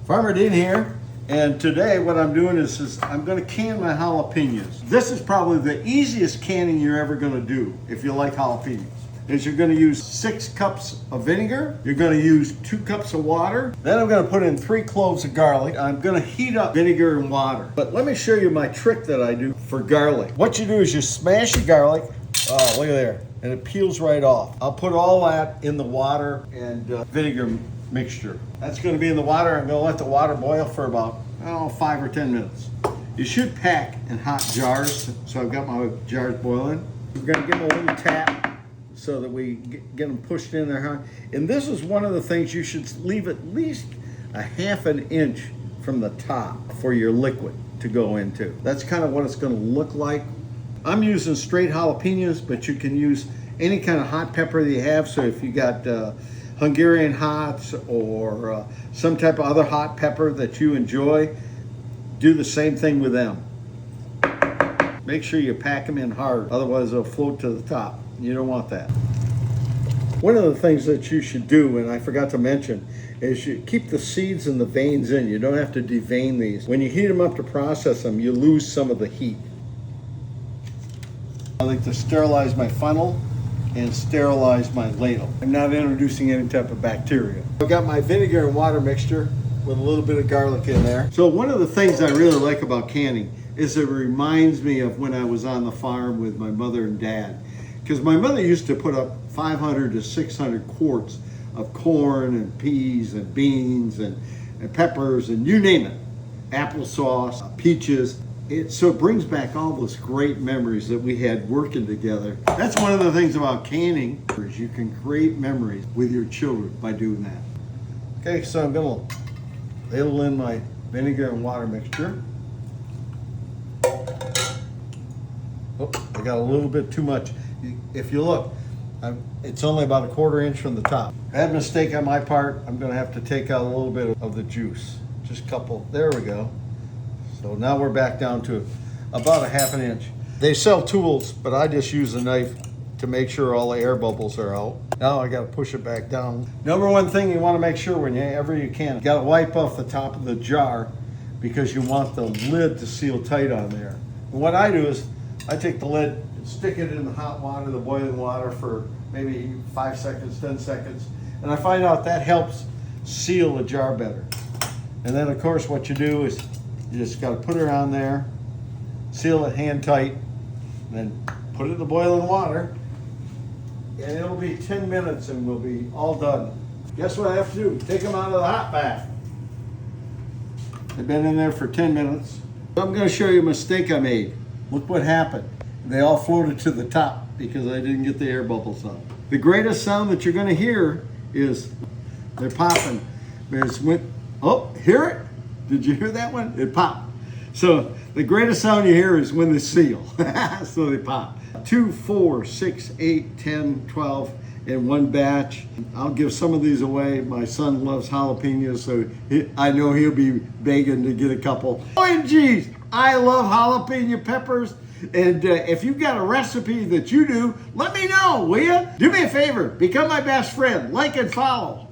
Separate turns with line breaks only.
Farmer Dean here, and today what I'm doing is I'm going to can my jalapenos. This is probably the easiest canning you're ever going to do if you like jalapenos. Is you're going to use 6 cups of vinegar, you're going to use 2 cups of water, then I'm going to put in 3 cloves of garlic. I'm going to heat up vinegar and water. But let me show you my trick that I do for garlic. What you do is you smash the garlic. Oh, look at there. And it peels right off. I'll put all that in the water and vinegar mixture. That's going to be in the water. I'm going to let the water boil for about 5 or 10 minutes. You should pack in hot jars. So I've got my jars boiling. We're going to give them a little tap so that we get them pushed in there. And this is one of the things you should leave at least a ½ an inch from the top for your liquid to go into. That's kind of what it's going to look like. I'm using straight jalapenos, but you can use any kind of hot pepper that you have. So if you got Hungarian hots or some type of other hot pepper that you enjoy, do the same thing with them. Make sure you pack them in hard, otherwise they'll float to the top. You don't want that. One of the things that you should do, and I forgot to mention, is you keep the seeds and the veins in. You don't have to devein these. When you heat them up to process them, you lose some of the heat. I like to sterilize my funnel and sterilize my ladle. I'm not introducing any type of bacteria. I've got my vinegar and water mixture with a little bit of garlic in there. So one of the things I really like about canning is it reminds me of when I was on the farm with my mother and dad. Because my mother used to put up 500 to 600 quarts of corn and peas and beans and peppers and you name it. Applesauce, peaches. So it brings back all those great memories that we had working together. That's one of the things about canning, is you can create memories with your children by doing that. Okay, so I'm gonna ladle in my vinegar and water mixture. Oh, I got a little bit too much. If you look, it's only about a ½ inch from the top. Bad mistake on my part. I'm gonna have to take out a little bit of the juice. Just a couple, there we go. So now we're back down to about a ½ an inch. They sell tools, but I just use a knife to make sure all the air bubbles are out. Now I gotta push it back down. Number one thing you wanna make sure whenever you can, you gotta wipe off the top of the jar because you want the lid to seal tight on there. And what I do is I take the lid and stick it in the hot water, the boiling water for maybe 5 seconds, 10 seconds. And I find out that helps seal the jar better. And then of course what you do is you just got to put it on there, seal it hand tight, and then put it in the boiling water, and it'll be 10 minutes and we'll be all done. Guess what I have to do? Take them out of the hot bath. They've been in there for 10 minutes. I'm going to show you a mistake I made. Look what happened. They all floated to the top because I didn't get the air bubbles up. The greatest sound that you're going to hear is they're popping. Oh, hear it? Did you hear that one? It popped. So the greatest sound you hear is when they seal. So they pop. 2, 4, 6, 8, 10, 12 in one batch. I'll give some of these away. My son loves jalapenos, so I know he'll be begging to get a couple. OMGs, I love jalapeno peppers. And if you've got a recipe that you do, let me know, will you? Do me a favor, become my best friend, like and follow.